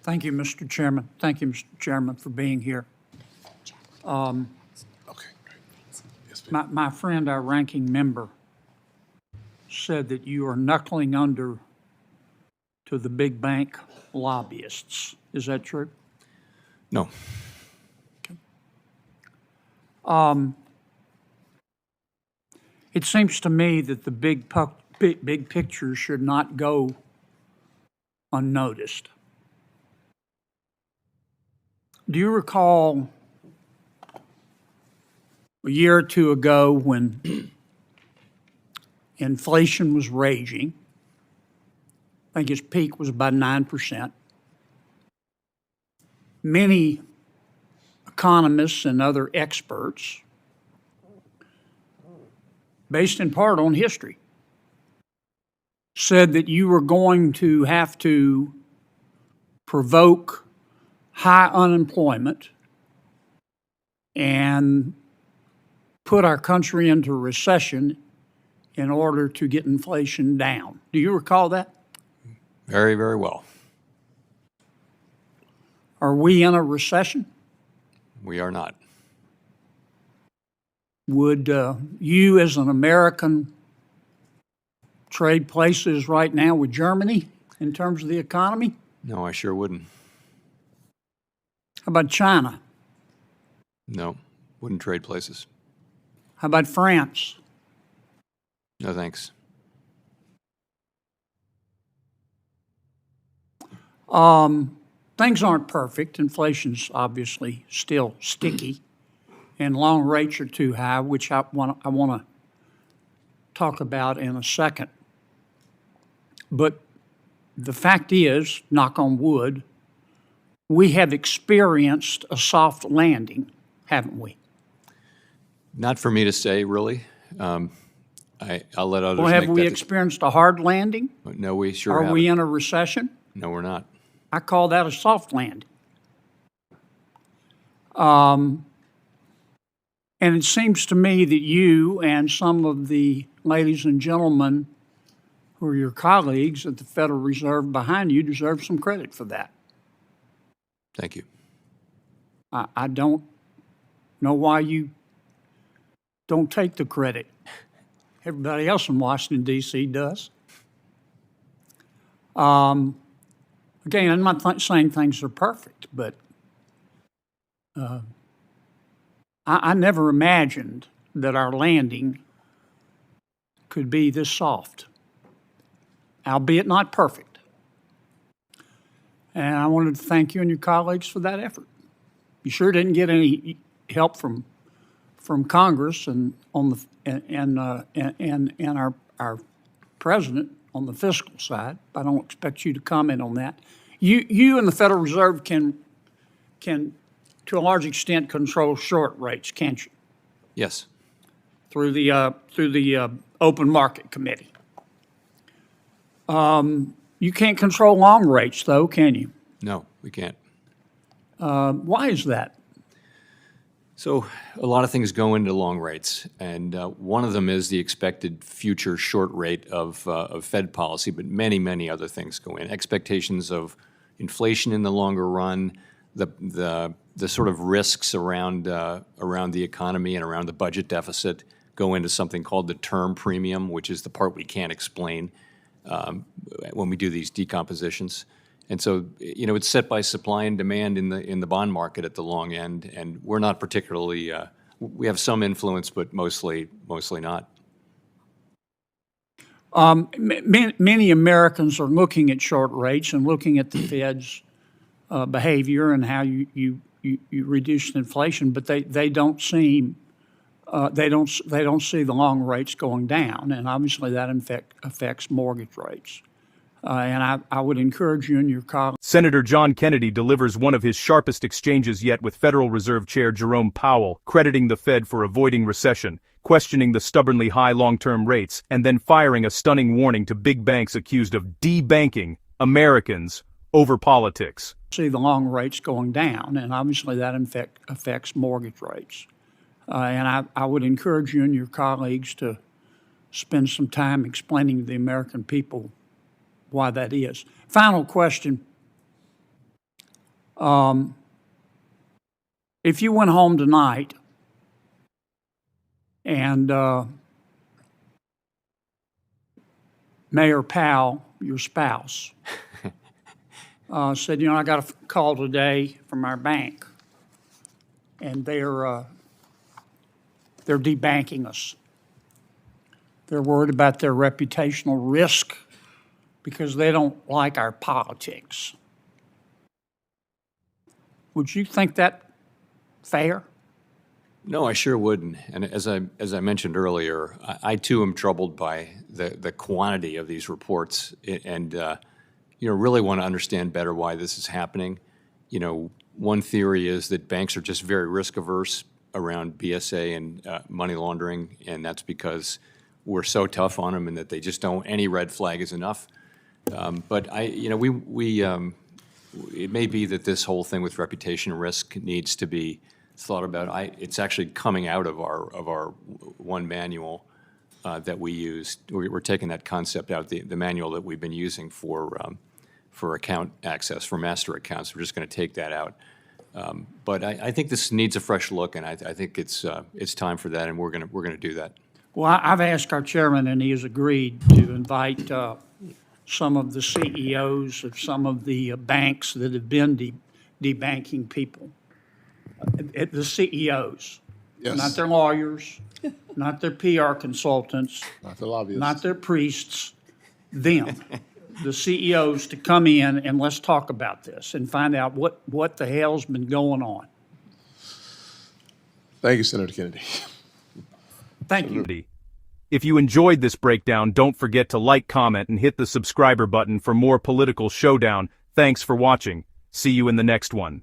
Thank you, Mr. Chairman. Thank you, Mr. Chairman, for being here. Okay, great. Yes, ma'am. My friend, our ranking member, said that you are knuckling under to the big bank lobbyists. Is that true? No, It seems to me that the big picture should not go unnoticed. Do you recall a year or two ago when inflation was raging? I think its peak was about 9%. Many economists and other experts, based in part on history, said that you were going to have to provoke high unemployment and put our country into recession in order to get inflation down. Do you recall that? very, very well. Are we in a recession? We are not. Would you, as an American, trade places right now with Germany in terms of the economy? No, I sure wouldn't. How about China? No, wouldn't trade places. How about France? No, thanks. Things aren't perfect. Inflation's obviously still sticky, and long rates are too high, which I want to talk about in a second. But the fact is, knock on wood, we have experienced a soft landing, haven't we? Not for me to say, really. I'll let others Well, make have we that. experienced a hard landing? No, we sure Are haven't. we in a recession? No, we're not. I call that a soft landing. And it seems to me that you and some of the ladies and gentlemen who are your colleagues at the Federal Reserve behind you deserve some credit for that. Thank you. I don't know why you don't take the credit. Everybody else in Washington, D.C. does. Again, I'm not saying things are perfect, but I never imagined that our landing could be this soft, albeit not perfect. And I wanted to thank you and your colleagues for that effort. You sure didn't get any help from Congress and on the and our president on the fiscal side. I don't expect you to comment on that. You and the Federal Reserve can to a large extent control short rates, can't you? Yes. Through the open market committee. You can't control long rates, though, can you? No, we can't. Why is that? So a lot of things go into long rates, and one of them is the expected future short rate of Fed policy, but many, many other things go in. Expectations of inflation in the longer run, the sort of risks around the economy and around the budget deficit go into something called the term premium, which is the part we can't explain when we do these decompositions. And so, it's set by supply and demand in the bond market at the long end, and we're not particularly. We have some influence, but mostly not. Many Americans are looking at short rates and looking at the Fed's behavior and how you reduce inflation, but they don't see the long rates going down, and obviously that affects mortgage rates. And I would encourage you and your colleagues. Senator John Kennedy delivers one of his sharpest exchanges yet with Federal Reserve Chair Jerome Powell, crediting the Fed for avoiding recession, questioning the stubbornly high long-term rates, and then firing a stunning warning to big banks accused of debanking Americans over politics. See the long rates going down, and obviously that affects mortgage rates. And I would encourage you and your colleagues to spend some time explaining to the American people why that is. Final question. If you went home tonight and Mayor Powell, your spouse, said, I got a call today from our bank, and they're debanking us. They're worried about their reputational risk because they don't like our politics. Would you think that fair? No, I sure wouldn't. And as I mentioned earlier, I too am troubled by the quantity of these reports, and really want to understand better why this is happening. One theory is that banks are just very risk averse around BSA and money laundering, and that's because we're so tough on them, and that they just don't. Any red flag is enough. But it may be that this whole thing with reputation risk needs to be thought about. It's actually coming out of our one manual that we use. We're taking that concept out, the manual that we've been using for account access, for master accounts. We're just going to take that out. But I think this needs a fresh look, and I think it's time for that, and we're going to do that. Well, I've asked our chairman, and he has agreed to invite some of the CEOs of some of the banks that have been debanking people. The CEOs, Yes. not their lawyers, not their PR consultants, Not the lobbyists. not their priests, them, the CEOs, to come in and let's talk about this and find out what the hell's been going on. Thank you, Senator Kennedy. Thank you. If you enjoyed this breakdown, don't forget to like, comment, and hit the subscriber button for more political showdown. Thanks for watching. See you in the next one.